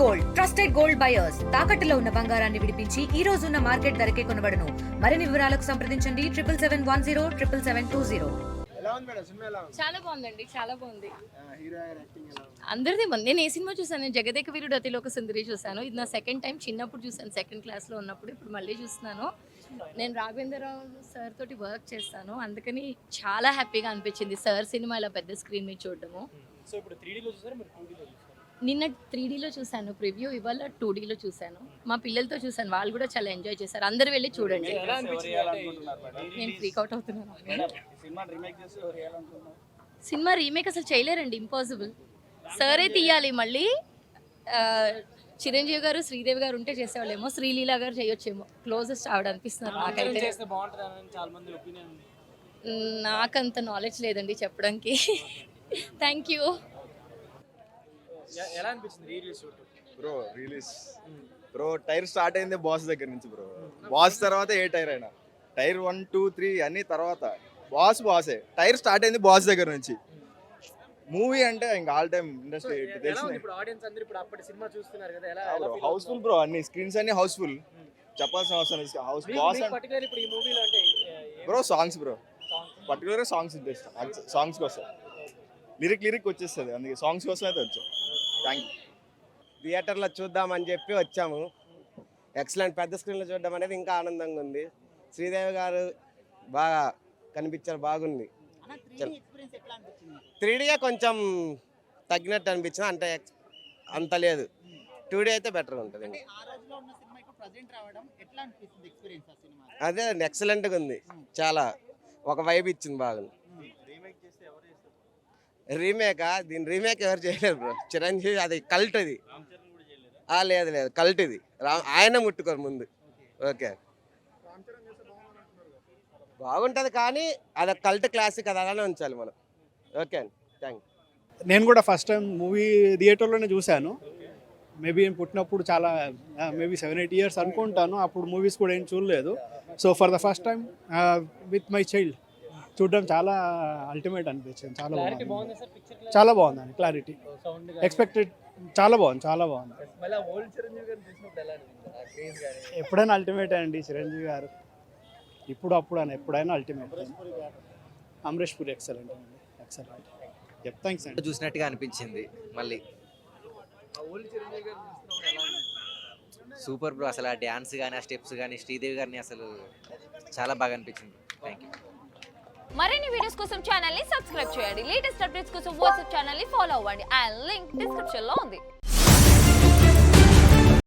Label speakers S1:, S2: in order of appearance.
S1: Gold trusted gold buyers తాకట్టులో ఉన్న బంగారాన్ని విడిపించి ఈ రోజు ఉన్న మార్కెట్ ధరకే కొనబడను. మరిన్ని వివరాలకు సంప్రదించండి 7710
S2: చాలా బాగుందండి, చాలా బాగుంది. అందరిది బాగుంది. నేను ఏ సినిమా చూసాను, జగదేక వీరుడు అతిలోక సుందరి చూసాను. ఇది నా సెకండ్ టైం. చిన్నప్పుడు చూసాను, సెకండ్ క్లాస్లో ఉన్నప్పుడు. ఇప్పుడు మళ్ళీ చూస్తున్నాను. నేను రాఘవేంద్రరావు సార్ తోటి వర్క్ చేస్తాను, అందుకని చాలా హ్యాపీగా అనిపించింది సార్ సినిమా ఇలా పెద్ద స్క్రీన్ మీద చూడడము. నిన్న 3Dలో చూశాను ప్రివ్యూ, ఇవాళ 2Dలో చూశాను. మా పిల్లలతో చూశాను, వాళ్ళు కూడా చాలా ఎంజాయ్ చేశారు. అందరూ వెళ్ళి చూడండి. నేను ఫ్రీక్ అవుట్ అవుతున్నాను. సినిమా రీమేక్ అసలు చేయలేరండి, ఇంపాసిబుల్. సరే తీయాలి మళ్ళీ. చిరంజీవి గారు, శ్రీదేవి గారు ఉంటే చేసేవాళ్ళేమో, శ్రీలీలా గారు చేయొచ్చేమో. క్లోజెస్ట్ ఆవిడ అనిపిస్తున్నారు నాకైతే. నాకంత నాలెడ్జ్ లేదండి చెప్పడానికి. Thank you.
S3: ఎలా అనిపించింది రిలీజ్
S4: బ్రో టైర్ స్టార్ట్ అయింది బాస్ దగ్గర నుంచి బ్రో. బాస్ తర్వాత ఏ టైర్ అయినా, టైర్ 1, 2, 3 అన్ని తర్వాత బాసే. టైర్ స్టార్ట్ అయింది బాస్ దగ్గర నుంచి. మూవీ అంటే ఇంకా ఆల్ టైమ్ ఇండస్ట్రీ తెలిసింది.
S3: ఇప్పుడు ఆడియన్స్ అందరూ ఇప్పుడు అప్పటి సినిమా చూస్తున్నారు కదా, ఎలా
S4: హౌస్ఫుల్ బ్రో, అన్ని స్క్రీన్స్ అన్ని హౌస్ఫుల్. చెప్పాల్సిన అవసరం లేదు. హౌస్ బాస్
S3: పర్టికులర్ ఇప్పుడు ఈ మూవీలో అంటే
S4: బ్రో సాంగ్స్ బ్రో, పర్టికులర్గా సాంగ్స్ ఇంట్రెస్ట్. సాంగ్స్ కోసం లిరిక్ వచ్చేస్తుంది, అందుకే సాంగ్స్ కోసం అయితే వచ్చాం. Thank you.
S5: థియేటర్లో చూద్దామని చెప్పి వచ్చాము. ఎక్సలెంట్. పెద్ద స్క్రీన్లో చూడడం అనేది ఇంకా ఆనందంగా ఉంది. శ్రీదేవి గారు బాగా కనిపించారు, బాగుంది. 3Dగా కొంచెం తగ్గినట్టు అనిపించింది, అంటే అంత లేదు. 2D అయితే బెటర్గా ఉంటుంది. అదే ఎక్సలెంట్గా ఉంది, చాలా ఒక వైబ్ ఇచ్చింది, బాగుంది. రీమేకా? దీని రీమేక్ ఎవరు చేయలేరు బ్రో. చిరంజీవి అది కల్ట్, అది లేదు కల్ట్ ఇది. ఆయన ముట్టుకోరు ముందు. ఓకే బాగుంటుంది, కానీ అది కల్ట్ క్లాసిక్, అది అలానే ఉంచాలి మనం. ఓకే అండి, థ్యాంక్ యూ.
S6: నేను కూడా ఫస్ట్ టైం మూవీ థియేటర్లోనే చూశాను. మేబీ నేను పుట్టినప్పుడు చాలా మేబీ 7-8 ఇయర్స్ అనుకుంటాను. అప్పుడు మూవీస్ కూడా ఏం చూడలేదు. So for the first time with my child చూడడం చాలా అల్టిమేట్ అనిపించింది. చాలా బాగుందండి, క్లారిటీ ఎక్స్పెక్టెడ్. చాలా బాగుంది. ఎప్పుడైనా అల్టిమేట్ అండి చిరంజీవి గారు, ఇప్పుడు అప్పుడు అని ఎప్పుడైనా ultimate. Amaresh puri excellent. Thanks అండి.
S7: చూసినట్టుగా అనిపించింది మళ్ళీ. సూపర్ బ్రో, అసలు ఆ డ్యాన్స్ కానీ, ఆ స్టెప్స్ కానీ, శ్రీదేవి గారిని అసలు చాలా బాగా అనిపించింది. Thank you.
S8: మరిన్ని వీడియోస్ కోసం ఛానల్ ని సబ్స్క్రైబ్ చేయండి. లేటెస్ట్ అప్డేట్స్ కోసం వాట్సాప్ ఛానల్ ని ఫాలో అవ్వండి. ఆ లింక్ డిస్క్రిప్షన్ లో ఉంది.